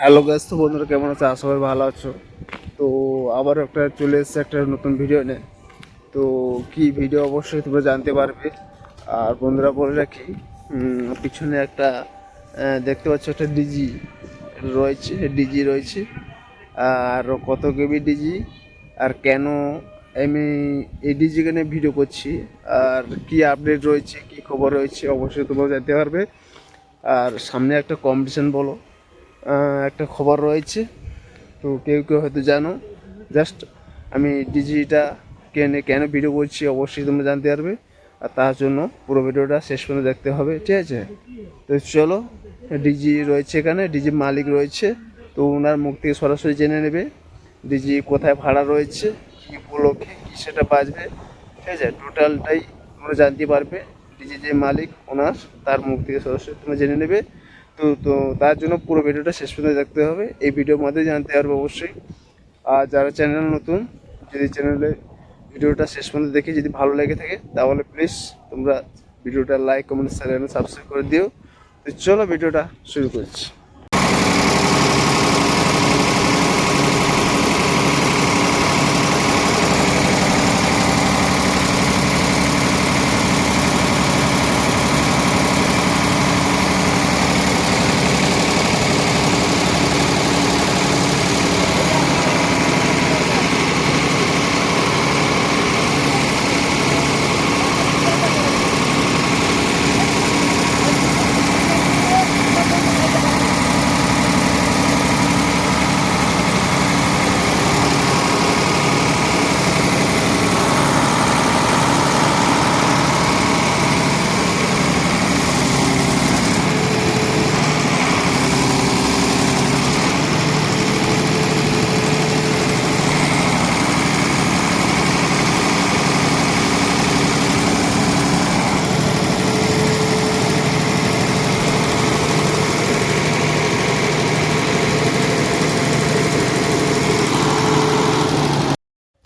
Hello guys, তো বন্ধুরা কেমন আছো? আশা করি ভালো আছো। তো আবার একটা চলে এসেছে একটা নতুন ভিডিও নিয়ে। তো কি ভিডিও অবশ্যই তোমরা জানতে পারবে। আর বন্ধুরা বলে রাখি, পিছনে একটা দেখতে পাচ্ছ একটা ডিজি রয়েছে। আর কত কেবি ডিজি, আর কেন আমি এই ডিজিকে নিয়ে ভিডিও করছি, আর কি আপডেট রয়েছে, কি খবর রয়েছে অবশ্যই তোমরা জানতে পারবে। আর সামনে একটা কম্পিটিশন বলো, একটা খবর রয়েছে। তো কেউ কেউ হয়তো জানো। জাস্ট আমি ডিজিটা কেন কেন ভিডিও করছি অবশ্যই তোমরা জানতে পারবে। আর তার জন্য পুরো ভিডিওটা শেষ পর্যন্ত দেখতে হবে, ঠিক আছে? তো চলো, ডিজি রয়েছে এখানে, ডিজি মালিক রয়েছে। তো ওনার মুখ থেকে সরাসরি জেনে নেবে ডিজি কোথায় ভাড়া রয়েছে, কী উপলক্ষে কী সেটা বাজবে, ঠিক আছে? টোটালটাই তোমরা জানতে পারবে। ডিজি যে মালিক ওনার, তার মুখ থেকে সরাসরি তোমরা জেনে নেবে। তো তো তার জন্য পুরো ভিডিওটা শেষ পর্যন্ত দেখতে হবে। এই ভিডিওর মধ্যে জানতে পারবে অবশ্যই। আর যারা চ্যানেল নতুন, যদি চ্যানেলে ভিডিওটা শেষ পর্যন্ত দেখে যদি ভালো লেগে থাকে তাহলে প্লিজ তোমরা ভিডিওটা লাইক, কমেন্ট, শেয়ার এবং সাবস্ক্রাইব করে দিও। তো চলো ভিডিওটা শুরু করছি।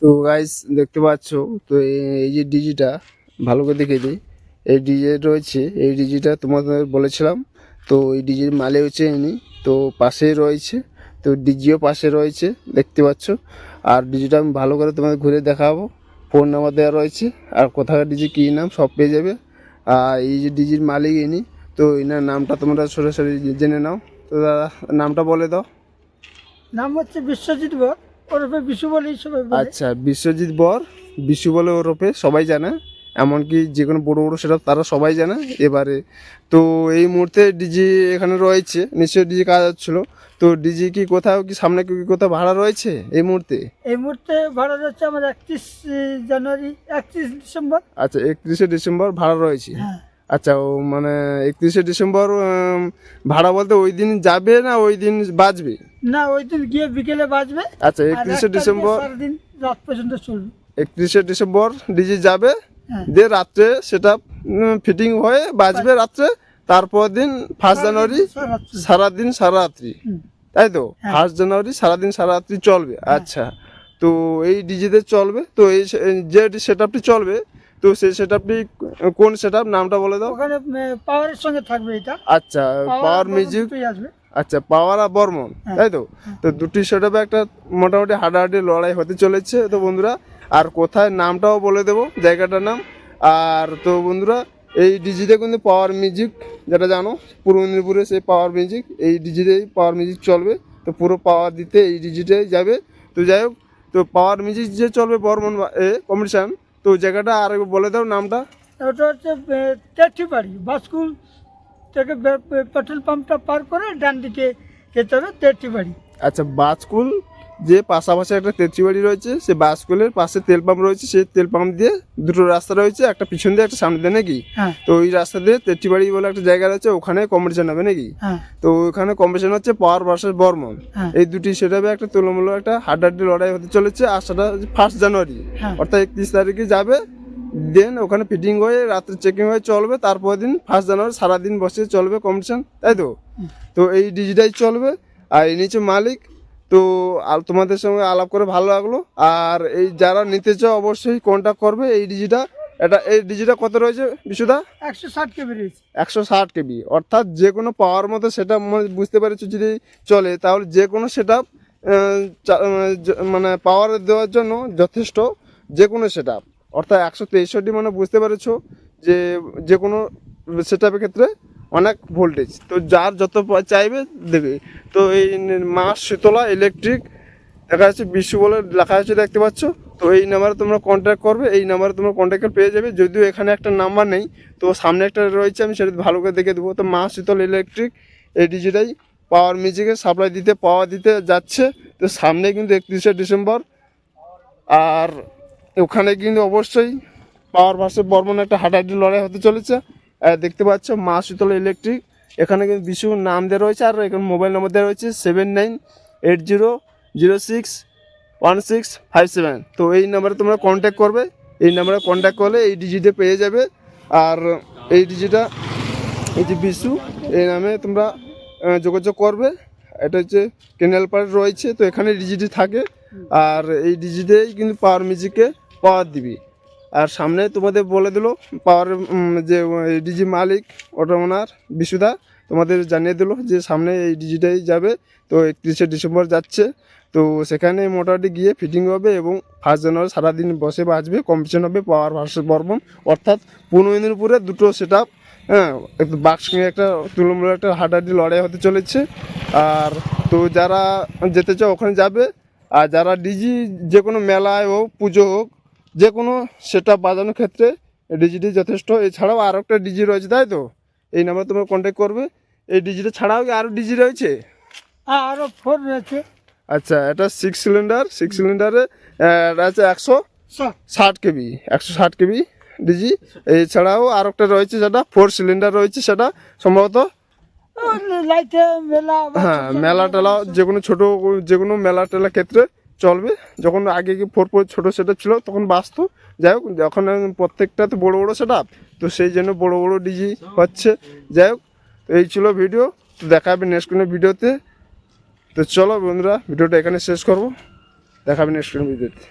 তো গাইস দেখতে পাচ্ছ, তো এই যে ডিজিটা ভালো করে দেখে দিই। এই ডিজে রয়েছে, এই ডিজিটা তোমাদের বলেছিলাম। তো এই ডিজির মালে হচ্ছে ইনি। তো পাশেই রয়েছে, তো ডিজিও পাশে রয়েছে দেখতে পাচ্ছ। আর ডিজিটা আমি ভালো করে তোমাদের ঘুরে দেখাবো। ফোন নাম্বার দেওয়া রয়েছে, আর কোথাকার ডিজি কী নাম সব পেয়ে যাবে। আর এই যে ডিজির মালিক ইনি, তো এনার নামটা তোমরা সরাসরি জেনে নাও। তো দাদা নামটা বলে দাও। নাম হচ্ছে বিশ্বজিৎ বর, ওরফে বিশু বলেই সবাই বলে। আচ্ছা, বিশ্বজিৎ বর, বিশু বলে ওরফে সবাই জানে। এমনকি যে কোনো বড়ো বড়ো সেটা তারা সবাই জানে। এবারে তো এই মুহূর্তে ডিজি এখানে রয়েছে, নিশ্চয়ই ডিজি কাজ হচ্ছিলো। তো ডিজি কি কোথাও কি সামনে কি কোথাও ভাড়া রয়েছে এই মুহূর্তে? এই মুহূর্তে ভাড়া যাচ্ছে আমার 31 জানুয়ারি, 31 ডিসেম্বর। আচ্ছা, 31শে ডিসেম্বর ভাড়া রয়েছে। হ্যাঁ, আচ্ছা, ও মানে 31শে ডিসেম্বর ভাড়া বলতে ওই দিন যাবে না ওই দিন বাজবে? না ওই দিন গিয়ে বিকেলে বাজবে। আচ্ছা, আর 31শে ডিসেম্বর, সারাদিন রাত পর্যন্ত চলবে। 31শে ডিসেম্বর ডিজি যাবে, হ্যাঁ, দিয়ে রাত্রে সেটা ফিটিং হয়ে বাজবে রাত্রে। তারপর দিন 1 জানুয়ারি সারাদিন। সারাদিন সারারাত্রি, হুম, তাই তো? হ্যাঁ। 1 জানুয়ারি সারাদিন সারারাত্রি চলবে। আচ্ছা, তো এই ডিজিতে চলবে। তো এই যে সেট আপটি চলবে, তো সেই সেট আপটি কোন সেট আপ নামটা বলে দাও। ওখানে পাওয়ারের সঙ্গে থাকবে এটা। আচ্ছা, পাওয়ার মিউজিক। দুটোই আসবে। আচ্ছা, পাওয়ার আর বর্মন, হ্যাঁ, তাই তো? তো দুটি সেটআপে একটা মোটামুটি হাডাহাডি লড়াই হতে চলেছে তো বন্ধুরা। আর কোথায় নামটাও বলে দেবো, জায়গাটার নাম। আর তো বন্ধুরা, এই ডিজিতে কিন্তু পাওয়ার মিউজিক, যেটা জানো পূর্ব মেদিনীপুরে সেই পাওয়ার মিউজিক, এই ডিজিতেই পাওয়ার মিউজিক চলবে। তো পুরো পাওয়ার দিতে এই ডিজিটাই যাবে। তো যাই হোক, তো পাওয়ার মিউজিক যে চলবে বর্মন কম্পিটিশান, তো জায়গাটা আর বলে দাও নামটা। ওটা হচ্ছে তেঠিবাড়ি বাসকুল থেকে পেট্রোল পাম্পটা পার করে ডান দিকে যেতে হবে তেঠিবাড়ি। আচ্ছা, বাসকুল যে পাশাপাশি একটা তেতরিবাড়ি রয়েছে, সে বাসকুলের পাশে তেল পাম্প রয়েছে, সেই তেল পাম্প দিয়ে দুটো রাস্তা রয়েছে, একটা পিছন দিয়ে একটা সামনে দিয়ে, নাকি? হ্যাঁ, তো ওই রাস্তা দিয়ে তেতরিবাড়ি বলে একটা জায়গা রয়েছে, ওখানে কম্পিটিশন হবে নাকি? হ্যাঁ, তো ওখানে কম্পিটিশন হচ্ছে পাওয়ার ভার্সেস বর্মন। হ্যাঁ, এই দুটি সেটাবে একটা তুলমূলক একটা হাড্ডাহাড্ডি লড়াই হতে চলেছে। আর সেটা 1 জানুয়ারি, হ্যাঁ। অর্থাৎ 31 তারিখে যাবে। দেন ওখানে ফিটিং হয়ে রাত্রে চেকিং হয়ে চলবে। তারপর দিন 1 জানুয়ারি সারাদিন বসে চলবে কম্পিটিশন, তাই তো? তো এই ডিজিটাই চলবে। আর এই নিচে মালিক। তো আর তোমাদের সঙ্গে আলাপ করে ভালো লাগলো। আর এই যারা নিতে চাও অবশ্যই কন্ট্যাক্ট করবে এই ডিজিটা। এটা এই ডিজিটা কত রয়েছে বিশুদা? 160 কেবি রয়েছে। 160 কেবি, অর্থাৎ যে কোনো পাওয়ার মতো সেটা বুঝতে পেরেছো যদি চলে, তাহলে যে কোনো সেটা মানে পাওয়ার দেওয়ার জন্য যথেষ্ট যে কোনো সেট আপ, অর্থাৎ 163 মানে বুঝতে পেরেছো যে যে কোনো সেট আপের ক্ষেত্রে অনেক ভোল্টেজ, তো যার যত চাইবে দেবে। তো এই মা শীতলা ইলেকট্রিক দেখা যাচ্ছে বিশ্ব বলে লেখা আছে দেখতে পাচ্ছ। তো এই নাম্বারে তোমরা কন্ট্যাক্ট করবে, এই নাম্বারে তোমরা কন্ট্যাক্ট পেয়ে যাবে। যদিও এখানে একটা নাম্বার নেই, তো সামনে একটা রয়েছে, আমি সেটা ভালো করে দেখে দেবো। তো মা শীতল ইলেকট্রিক এই ডিজিটাই পাওয়ার মিউজিকে সাপ্লাই দিতে পাওয়ার দিতে যাচ্ছে। তো সামনে কিন্তু 31শে ডিসেম্বর, আর ওখানে কিন্তু অবশ্যই পাওয়ার ভার্সেস বর্মন একটা হাডাহাডি লড়াই হতে চলেছে। দেখতে পাচ্ছ মা শীতল ইলেকট্রিক, এখানে কিন্তু বিশুর নাম দেওয়া রয়েছে, আর এখানে মোবাইল নম্বর দেওয়া রয়েছে 7980061657। তো এই নাম্বারে তোমরা কন্ট্যাক্ট করবে, এই নাম্বারে কন্ট্যাক্ট করলে এই ডিজিটে পেয়ে যাবে। আর এই ডিজিটা এই যে বিশু এই নামে তোমরা যোগাযোগ করবে। এটা হচ্ছে ক্যানেল পাড়ে রয়েছে, তো এখানে ডিজিটি থাকে, আর এই ডিজিটেই কিন্তু পাওয়ার মিউজিকে পাওয়ার দিবি। আর সামনে তোমাদের বলে দিল পাওয়ার যে ডিজি মালিক, ওটা ওনার বিশুদা তোমাদের জানিয়ে দিল যে সামনে এই ডিজিটাই যাবে। তো 31শে ডিসেম্বর যাচ্ছে, তো সেখানে মোটামুটি গিয়ে ফিটিং হবে এবং 1 জানুয়ারি সারাদিন বসে বাজবে, কম্পিটিশন হবে পাওয়ার ভার্সেস বর্মন, অর্থাৎ 15 মেদিনীপুরে দুটো সেট আপ, হ্যাঁ একটু বাক্স নিয়ে একটা তুলমূলক একটা হাডাহাডি লড়াই হতে চলেছে। আর তো যারা যেতে চাও ওখানে যাবে, আর যারা ডিজি যে কোনো মেলায় হোক পুজো হোক যে কোনো সেট আপ বাজানোর ক্ষেত্রে ডিজিটি যথেষ্ট। এছাড়াও আরও একটা ডিজি রয়েছে, তাই তো? এই নাম্বারে তোমরা কন্ট্যাক্ট করবে। এই ডিজিটা ছাড়াও কি আরও ডিজি রয়েছে? আরও 4 রয়েছে। আচ্ছা, এটা 6 সিলিন্ডারে এটা আছে 160 কেবি, 160 কেবি ডিজি। এছাড়াও আর একটা রয়েছে যেটা 4 সিলিন্ডার রয়েছে, সেটা সম্ভবত লাইটে মেলা, হ্যাঁ মেলা টেলা যে কোনো ছোটো যে কোনো মেলা টেলা ক্ষেত্রে চলবে। যখন আগে কি 4 ছোটো সেট ছিল তখন বাঁচতো, যাই হোক যখন প্রত্যেকটা তো বড়ো বড়ো সেট আপ, তো সেই জন্য বড়ো বড়ো ডিজি হচ্ছে। যাই হোক, এই ছিল ভিডিও, তো দেখা হবে নেক্সট কোনো ভিডিওতে। তো চলো বন্ধুরা, ভিডিওটা এখানে শেষ করবো, দেখা হবে নেক্সট কোনো ভিডিওতে।